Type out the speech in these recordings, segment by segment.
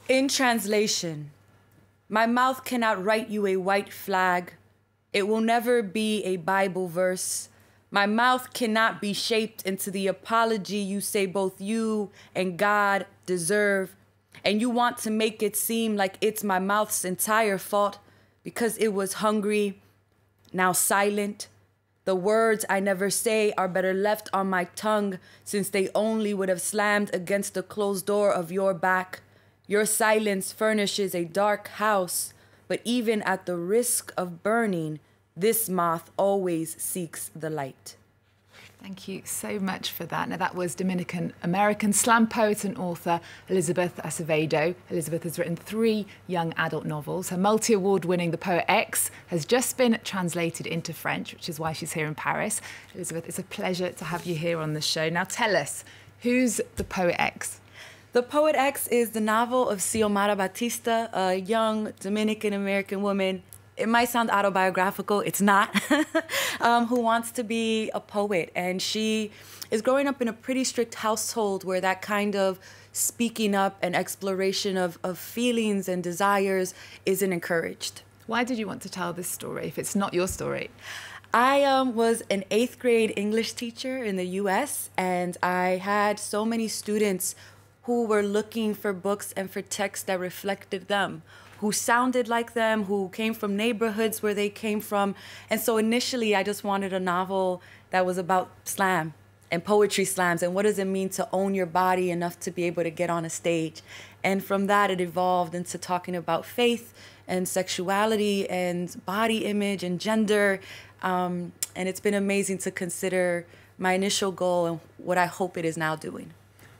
In translation, my mouth cannot write you a white flag. It will never be a Bible verse. My mouth cannot be shaped into the apology you say both you and God deserve. And you want to make it seem like it's my mouth's entire fault because it was hungry, now silent. The words I never say are better left on my tongue since they only would have slammed against the closed door of your back. Your silence furnishes a dark house, but even at the risk of burning, this moth always seeks the light. Thank you so much for that. Now, that was Dominican-American slam poet and author Elizabeth Acevedo. Elizabeth has written 3 young adult novels. Her multi-award winning The Poet X has just been translated into French, which is why she's here in Paris. Elizabeth, it's a pleasure to have you here on the show. Now, tell us, who's The Poet X? The Poet X is the novel of Xiomara Batista, a young Dominican-American woman. It might sound autobiographical, it's not, who wants to be a poet. And she is growing up in a pretty strict household where that kind of speaking up and exploration of feelings and desires isn't encouraged. Why did you want to tell this story if it's not your story? I was an 8th grade English teacher in the US, and I had so many students who were looking for books and for texts that reflected them, who sounded like them, who came from neighborhoods where they came from. And so initially, I just wanted a novel that was about slam and poetry slams and what does it mean to own your body enough to be able to get on a stage. And from that, it evolved into talking about faith and sexuality and body image and gender. And it's been amazing to consider my initial goal and what I hope it is now doing.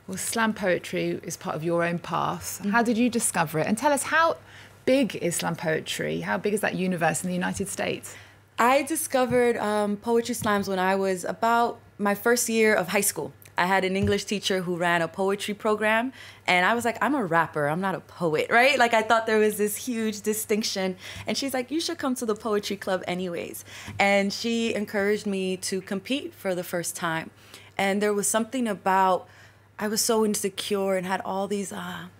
Well, slam poetry is part of your own path. How did you discover it? And tell us, how big is slam poetry? How big is that universe in the United States? I discovered poetry slams when I was about my first year of high school. I had an English teacher who ran a poetry program, and I was like, I'm a rapper, I'm not a poet, right? Like, I thought there was this huge distinction. And she's like, you should come to the poetry club anyways. And she encouraged me to compete for the first time. And there was something about, I was so insecure and had all these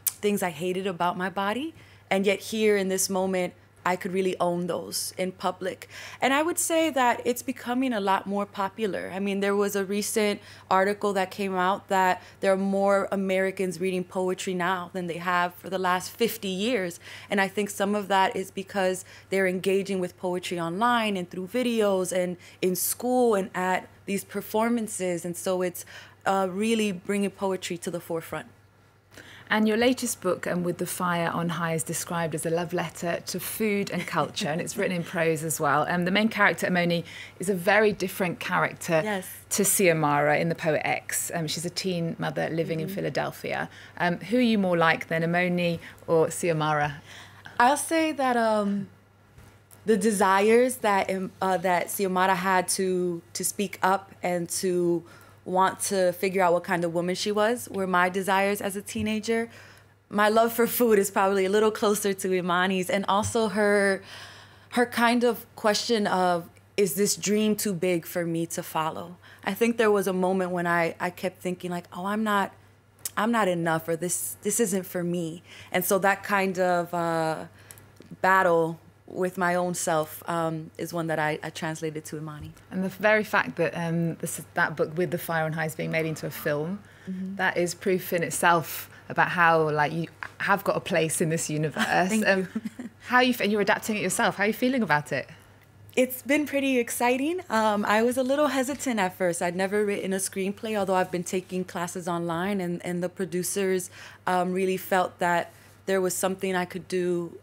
things I hated about my body. And yet here in this moment, I could really own those in public. And I would say that it's becoming a lot more popular. I mean, there was a recent article that came out that there are more Americans reading poetry now than they have for the last 50 years. And I think some of that is because they're engaging with poetry online and through videos and in school and at these performances. And so it's really bringing poetry to the forefront. And your latest book, With the Fire on High, is described as a love letter to food and culture, and it's written in prose as well. The main character, Amoni, is a very different character to Xiomara in The Poet X. She's a teen mother living in Philadelphia. Who are you more like then, Amoni or Xiomara? I'll say that the desires that that Xiomara had to speak up and to want to figure out what kind of woman she was were my desires as a teenager. My love for food is probably a little closer to Imani's, and also her kind of question of, is this dream too big for me to follow? I think there was a moment when I kept thinking like, oh, I'm not enough, or this isn't for me. And so that kind of battle with my own self is one that I translated to Imani. And the very fact that that book, With the Fire on High, is being made into a film, that is proof in itself about how you have got a place in this universe. Thank you. And you're adapting it yourself. How are you feeling about it? It's been pretty exciting. I was a little hesitant at first. I'd never written a screenplay, although I've been taking classes online, and the producers really felt that there was something I could do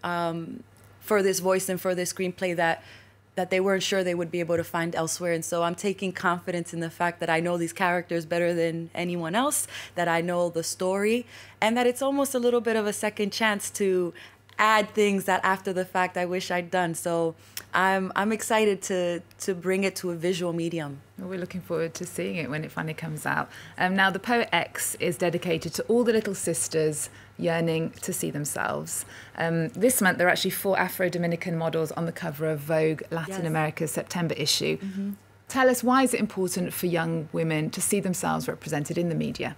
for this voice and for this screenplay that they weren't sure they would be able to find elsewhere. And so I'm taking confidence in the fact that I know these characters better than anyone else, that I know the story, and that it's almost a little bit of a second chance to add things that after the fact I wish I'd done. So I'm excited to bring it to a visual medium. Well, we're looking forward to seeing it when it finally comes out. Now, the Poet X is dedicated to all the little sisters yearning to see themselves. This month, there are actually 4 Afro-Dominican models on the cover of Vogue Latin America's September issue. Tell us, why is it important for young women to see themselves represented in the media?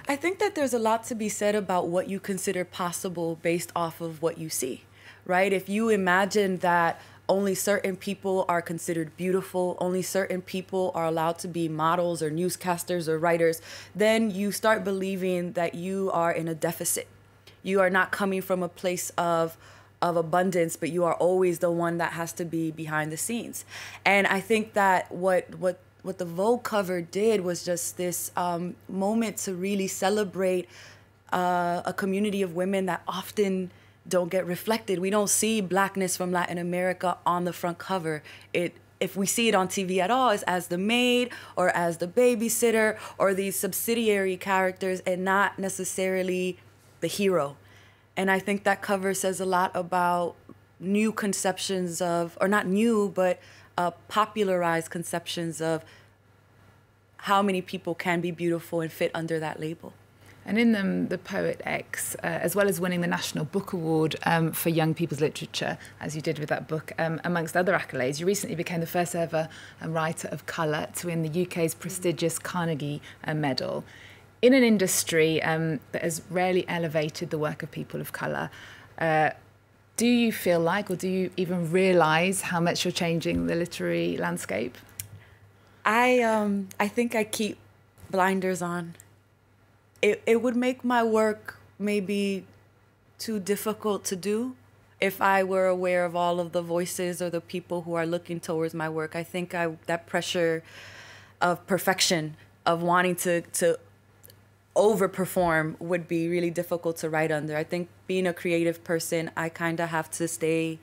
I think that there's a lot to be said about what you consider possible based off of what you see, right? If you imagine that only certain people are considered beautiful, only certain people are allowed to be models or newscasters or writers, then you start believing that you are in a deficit. You are not coming from a place of abundance, but you are always the one that has to be behind the scenes. And I think that what the Vogue cover did was just this moment to really celebrate a community of women that often don't get reflected. We don't see Blackness from Latin America on the front cover. If we see it on TV at all, it's as the maid or as the babysitter or these subsidiary characters and not necessarily the hero. And I think that cover says a lot about new conceptions of, or not new, but popularized conceptions of how many people can be beautiful and fit under that label. And in them, the Poet X, as well as winning the National Book Award for Young People's Literature, as you did with that book, amongst other accolades, you recently became the first ever writer of colour to win the UK's prestigious Carnegie Medal. In an industry that has rarely elevated the work of people of colour, do you feel like, or do you even realise how much you're changing the literary landscape? I think I keep blinders on. It would make my work maybe too difficult to do if I were aware of all of the voices or the people who are looking towards my work. I think that pressure of perfection, of wanting to overperform, would be really difficult to write under. I think being a creative person, I kind of have to stay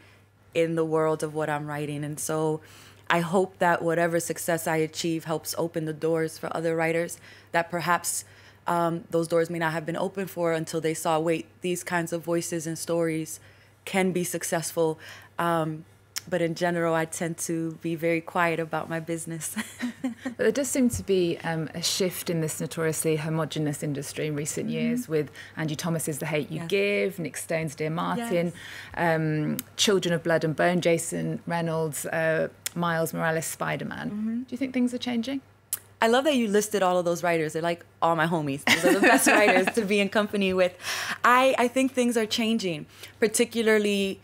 in the world of what I'm writing. And so I hope that whatever success I achieve helps open the doors for other writers that perhaps those doors may not have been open for until they saw, wait, these kinds of voices and stories can be successful. But in general, I tend to be very quiet about my business. But there does seem to be a shift in this notoriously homogenous industry in recent years, with Angie Thomas's The Hate You Give, Nick Stone's Dear Martin, Children of Blood and Bone, Jason Reynolds, Miles Morales' Spider-Man. Do you think things are changing? I love that you listed all of those writers. They're like all my homies. Those are the best writers to be in company with. I think things are changing, particularly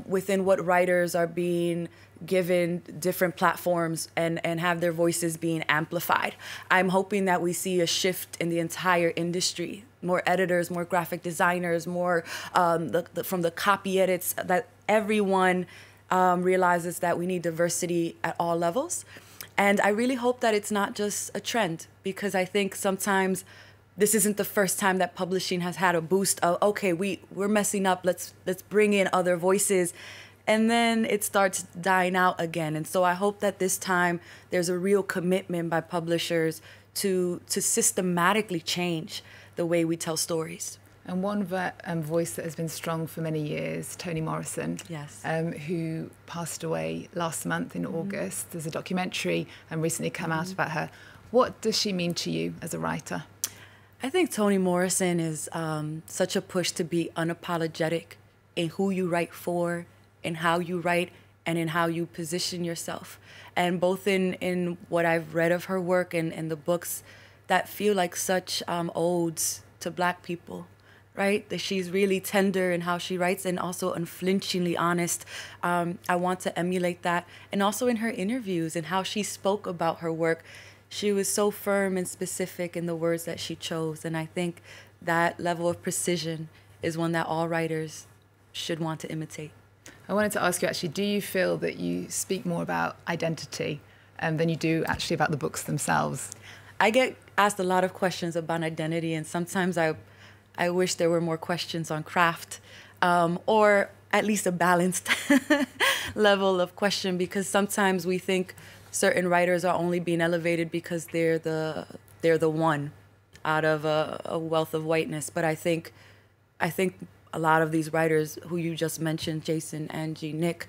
within what writers are being given different platforms and have their voices being amplified. I'm hoping that we see a shift in the entire industry. More editors, more graphic designers, more from the copy edits, that everyone realizes that we need diversity at all levels. And I really hope that it's not just a trend, because I think sometimes this isn't the first time that publishing has had a boost of, okay, we're messing up, let's bring in other voices. And then it starts dying out again. And so I hope that this time there's a real commitment by publishers to systematically change the way we tell stories. And one voice that has been strong for many years, Toni Morrison, who passed away last month in August. There's a documentary recently come out about her. What does she mean to you as a writer? I think Toni Morrison is such a push to be unapologetic in who you write for, in how you write, and in how you position yourself. And both in what I've read of her work and the books that feel like such odes to Black people. Right? That she's really tender in how she writes and also unflinchingly honest. I want to emulate that. And also in her interviews and how she spoke about her work, she was so firm and specific in the words that she chose. And I think that level of precision is one that all writers should want to imitate. I wanted to ask you, actually, do you feel that you speak more about identity than you do actually about the books themselves? I get asked a lot of questions about identity, and sometimes I wish there were more questions on craft, or at least a balanced level of question, because sometimes we think certain writers are only being elevated because they're the one out of a wealth of whiteness. But I think a lot of these writers who you just mentioned, Jason, Angie, Nick,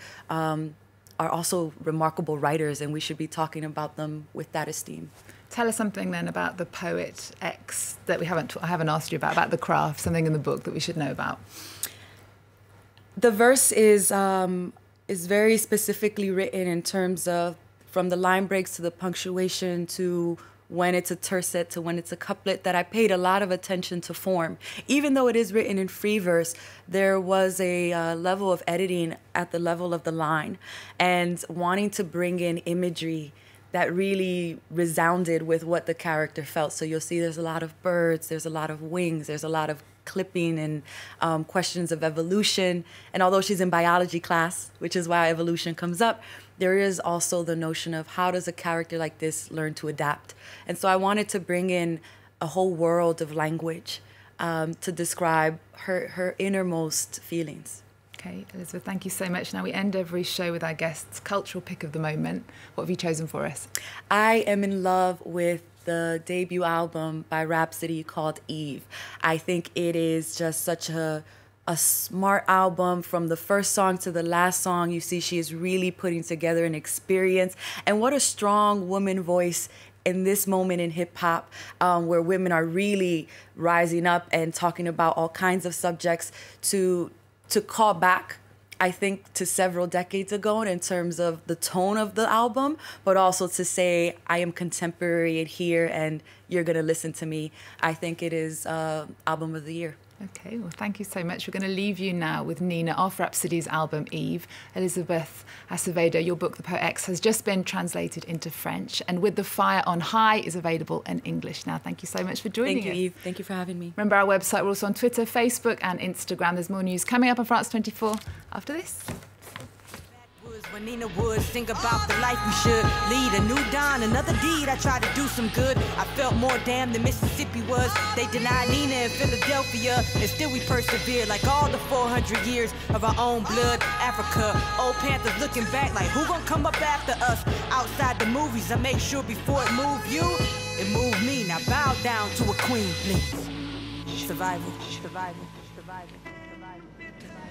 are also remarkable writers, and we should be talking about them with that esteem. Tell us something then about the poet X that I haven't asked you about the craft, something in the book that we should know about. The verse is very specifically written in terms of from the line breaks to the punctuation to when it's a tercet to when it's a couplet, that I paid a lot of attention to form. Even though it is written in free verse, there was a level of editing at the level of the line and wanting to bring in imagery that really resounded with what the character felt. So you'll see there's a lot of birds, there's a lot of wings, there's a lot of clipping and questions of evolution. And although she's in biology class, which is why evolution comes up, there is also the notion of how does a character like this learn to adapt? And so I wanted to bring in a whole world of language to describe her innermost feelings. Okay, Elizabeth, thank you so much. Now we end every show with our guests' cultural pick of the moment. What have you chosen for us? I am in love with the debut album by Rhapsody called Eve. I think it is just such a smart album. From the first song to the last song, you see she is really putting together an experience. And what a strong woman voice in this moment in hip hop, where women are really rising up and talking about all kinds of subjects, to call back, I think, to several decades ago in terms of the tone of the album, but also to say, I am contemporary and here and you're gonna listen to me. I think it is album of the year. Okay, well, thank you so much. We're going to leave you now with Nina off Rhapsody's album Eve. Elizabeth Acevedo, your book, The Poet X, has just been translated into French, and With the Fire on High is available in English now. Thank you so much for joining us. Thank you, Eve. Thank you for having me. Remember our website. We're also on Twitter, Facebook and Instagram. There's more news coming up on France 24 after this. When Nina would sing about the life we should lead, a new dawn, another deed. I tried to do some good. I felt more damn than Mississippi was. They denied Nina in Philadelphia, and still we persevered like all the 400 years of our own blood. Africa, old Panthers looking back like who gonna come up after us? Outside the movies, I make sure before it move you, it moved me. Now bow down to a queen, please. Survival, survival, survival, survival, survival.